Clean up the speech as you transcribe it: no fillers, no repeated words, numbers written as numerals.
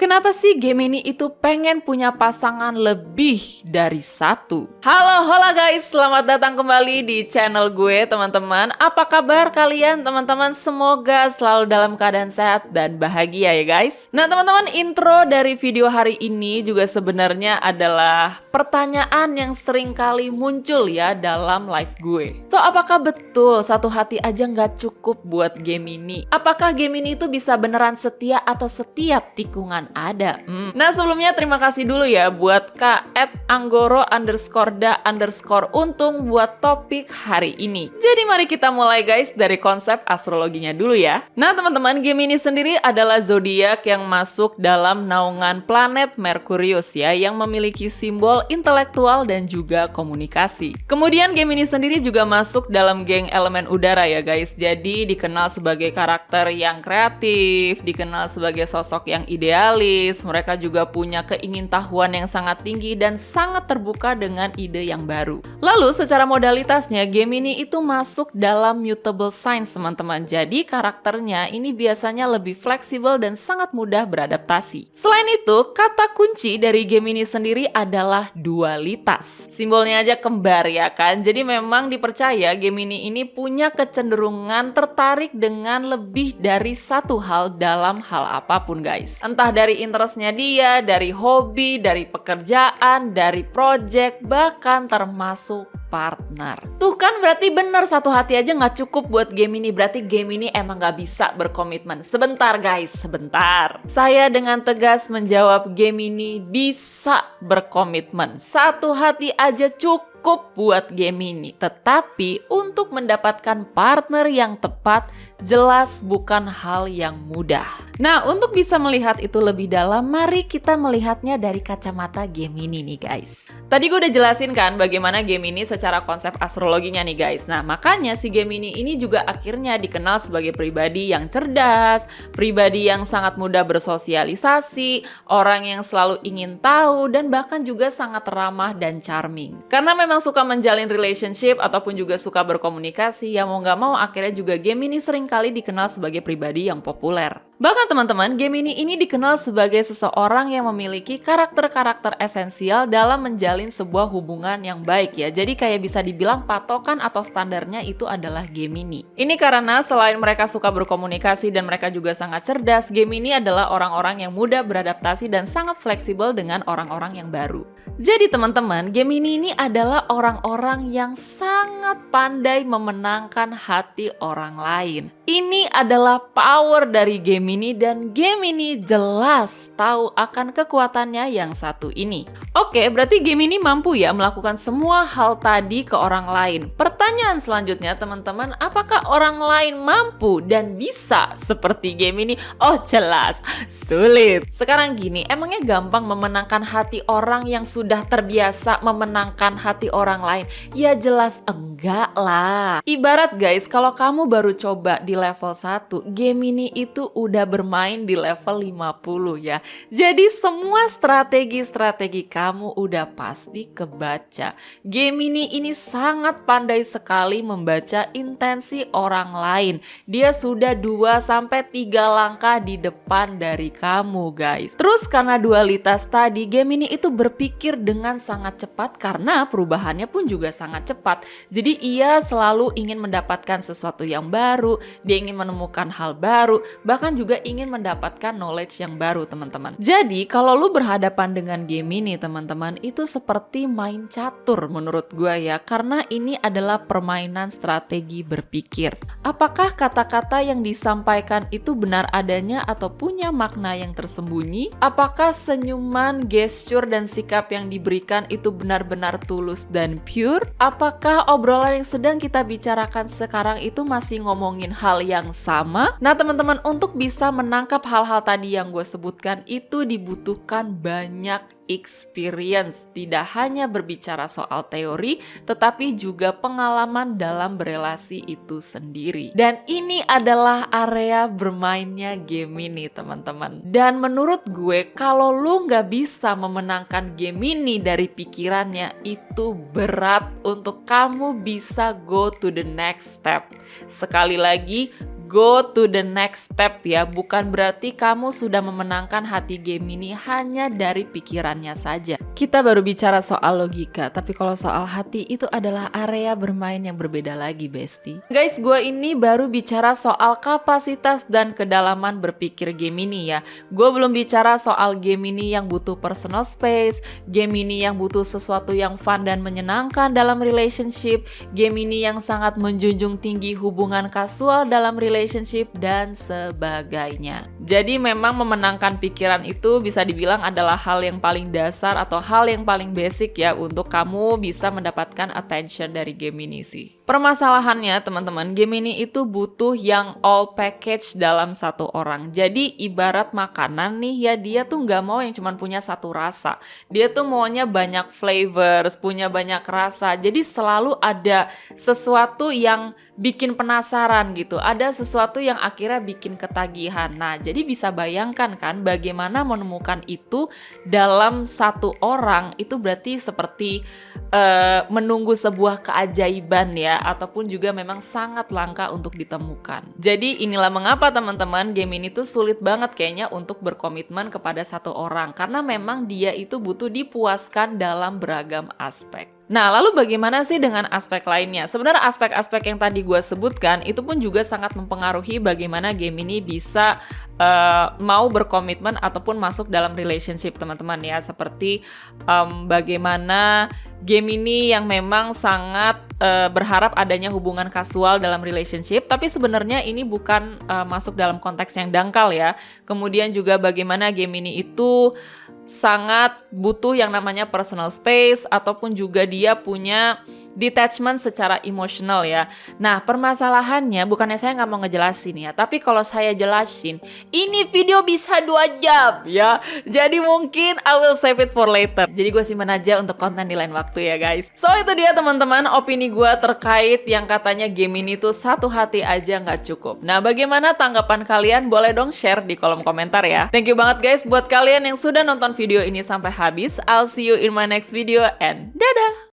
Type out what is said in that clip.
Kenapa sih Gemini itu pengen punya pasangan lebih dari satu? Halo, hola guys, selamat datang kembali di channel gue teman-teman. Apa kabar kalian teman-teman? Semoga selalu dalam keadaan sehat dan bahagia ya guys. Nah teman-teman, intro dari video hari ini juga sebenarnya adalah pertanyaan yang sering kali muncul ya dalam live gue. So, apakah betul satu hati aja nggak cukup buat Gemini? Apakah Gemini itu bisa beneran setia atau setiap tikungan ada? Nah sebelumnya terima kasih dulu ya buat @anggoro_da_untung buat topik hari ini. Jadi mari kita mulai guys dari konsep astrologinya dulu ya. Nah teman-teman, Gemini sendiri adalah zodiak yang masuk dalam naungan planet Merkurius ya, yang memiliki simbol intelektual dan juga komunikasi. Kemudian Gemini sendiri juga masuk dalam geng elemen udara ya guys. Jadi dikenal sebagai karakter yang kreatif, dikenal sebagai sosok yang idealis. Mereka juga punya keingintahuan yang sangat tinggi dan sangat terbuka dengan ide yang baru. Lalu secara modalitasnya Gemini itu masuk dalam mutable signs teman-teman. Jadi karakternya ini biasanya lebih fleksibel dan sangat mudah beradaptasi. Selain itu, kata kunci dari Gemini sendiri adalah dualitas. Simbolnya aja kembar ya kan. Jadi memang dipercaya Gemini ini punya kecenderungan tertarik dengan lebih dari satu hal dalam hal apapun guys. Entah dari interestnya dia, dari hobi, dari pekerjaan, dari project, bahkan termasuk partner. Tuh kan berarti bener satu hati aja nggak cukup buat Gemini. Berarti Gemini emang nggak bisa berkomitmen. Sebentar guys, sebentar. Saya dengan tegas menjawab Gemini bisa berkomitmen. Satu hati aja cukup buat Gemini. Tetapi untuk mendapatkan partner yang tepat jelas bukan hal yang mudah. Nah, untuk bisa melihat itu lebih dalam, mari kita melihatnya dari kacamata Gemini nih guys. Tadi gue udah jelasin kan bagaimana Gemini secara konsep astrologinya nih guys. Nah, makanya si Gemini ini juga akhirnya dikenal sebagai pribadi yang cerdas, pribadi yang sangat mudah bersosialisasi, orang yang selalu ingin tahu, dan bahkan juga sangat ramah dan charming. Karena memang suka menjalin relationship ataupun juga suka berkomunikasi, ya mau nggak mau akhirnya juga Gemini seringkali dikenal sebagai pribadi yang populer. Bahkan teman-teman, Gemini ini dikenal sebagai seseorang yang memiliki karakter-karakter esensial dalam menjalin sebuah hubungan yang baik ya. Jadi kayak bisa dibilang patokan atau standarnya itu adalah Gemini. Ini karena selain mereka suka berkomunikasi dan mereka juga sangat cerdas, Gemini adalah orang-orang yang mudah beradaptasi dan sangat fleksibel dengan orang-orang yang baru. Jadi teman-teman, Gemini ini adalah orang-orang yang sangat pandai memenangkan hati orang lain. Ini adalah power dari Gemini dan Gemini jelas tahu akan kekuatannya yang satu ini. Oke, berarti Gemini mampu ya melakukan semua hal tadi ke orang lain. Pertanyaan selanjutnya teman-teman, apakah orang lain mampu dan bisa seperti Gemini? Oh jelas, sulit. Sekarang gini, emangnya gampang memenangkan hati orang yang sudah terbiasa memenangkan hati orang lain? Ya jelas enggak lah. Ibarat guys, kalau kamu baru coba di level 1, Gemini itu udah bermain di level 50 ya. Jadi semua strategi-strategi kamu udah pasti kebaca. Gemini ini sangat pandai sekali membaca intensi orang lain. Dia sudah 2-3 langkah di depan dari kamu guys. Terus karena dualitas tadi, Gemini itu berpikir dengan sangat cepat karena perubahannya pun juga sangat cepat. Jadi ia selalu ingin mendapatkan sesuatu yang baru, dia ingin menemukan hal baru, bahkan juga ingin mendapatkan knowledge yang baru teman-teman. Jadi kalau lu berhadapan dengan Gemini teman-teman, itu seperti main catur menurut gue ya, karena ini adalah permainan strategi berpikir. Apakah kata-kata yang disampaikan itu benar adanya atau punya makna yang tersembunyi? Apakah senyuman, gesture, dan sikap yang diberikan itu benar-benar tulus dan pure? Apakah obrolan yang sedang kita bicarakan sekarang itu masih ngomongin hal yang sama? Nah teman-teman, untuk bisa menangkap hal-hal tadi yang gue sebutkan itu dibutuhkan banyak experience, tidak hanya berbicara soal teori, tetapi juga pengalaman dalam berelasi itu sendiri. Dan ini adalah area bermainnya Gemini, teman-teman. Dan menurut gue, kalau lu nggak bisa memenangkan Gemini dari pikirannya, itu berat untuk kamu bisa go to the next step. Sekali lagi, go to the next step ya. Bukan berarti kamu sudah memenangkan hati Gemini hanya dari pikirannya saja. Kita baru bicara soal logika, tapi kalau soal hati itu adalah area bermain yang berbeda lagi, bestie. Guys, gue ini baru bicara soal kapasitas dan kedalaman berpikir Gemini ya. Gue belum bicara soal Gemini yang butuh personal space, Gemini yang butuh sesuatu yang fun dan menyenangkan dalam relationship, Gemini yang sangat menjunjung tinggi hubungan kasual dalam relationship, dan sebagainya. Jadi memang memenangkan pikiran itu bisa dibilang adalah hal yang paling dasar atau hal yang paling basic ya untuk kamu bisa mendapatkan attention dari Gemini sih. Permasalahannya teman-teman, Gemini itu butuh yang all package dalam satu orang. Jadi ibarat makanan nih ya, dia tuh nggak mau yang cuma punya satu rasa. Dia tuh maunya banyak flavors, punya banyak rasa. Jadi selalu ada sesuatu yang bikin penasaran gitu. Ada sesuatu yang akhirnya bikin ketagihan. Nah, jadi bisa bayangkan kan bagaimana menemukan itu dalam satu orang itu berarti seperti menunggu sebuah keajaiban ya, ataupun juga memang sangat langka untuk ditemukan. Jadi inilah mengapa teman-teman Gemini itu sulit banget kayaknya untuk berkomitmen kepada satu orang, karena memang dia itu butuh dipuaskan dalam beragam aspek. Nah, lalu bagaimana sih dengan aspek lainnya? Sebenarnya aspek-aspek yang tadi gue sebutkan itu pun juga sangat mempengaruhi bagaimana Gemini bisa mau berkomitmen ataupun masuk dalam relationship teman-teman ya. Seperti bagaimana Gemini yang memang sangat berharap adanya hubungan kasual dalam relationship, tapi sebenarnya ini bukan masuk dalam konteks yang dangkal ya. Kemudian juga bagaimana Gemini itu sangat butuh yang namanya personal space, ataupun juga dia punya detachment secara emosional ya. Nah, permasalahannya bukannya saya nggak mau ngejelasin ya, tapi kalau saya jelasin, ini video bisa 2 jam ya. Jadi mungkin I will save it for later. Jadi gue simpan aja untuk konten di lain waktu ya guys. So itu dia teman-teman opini gue terkait yang katanya Gemini tuh satu hati aja nggak cukup. Nah, bagaimana tanggapan kalian? Boleh dong share di kolom komentar ya. Thank you banget guys buat kalian yang sudah nonton video ini sampai habis. I'll see you in my next video and dadah!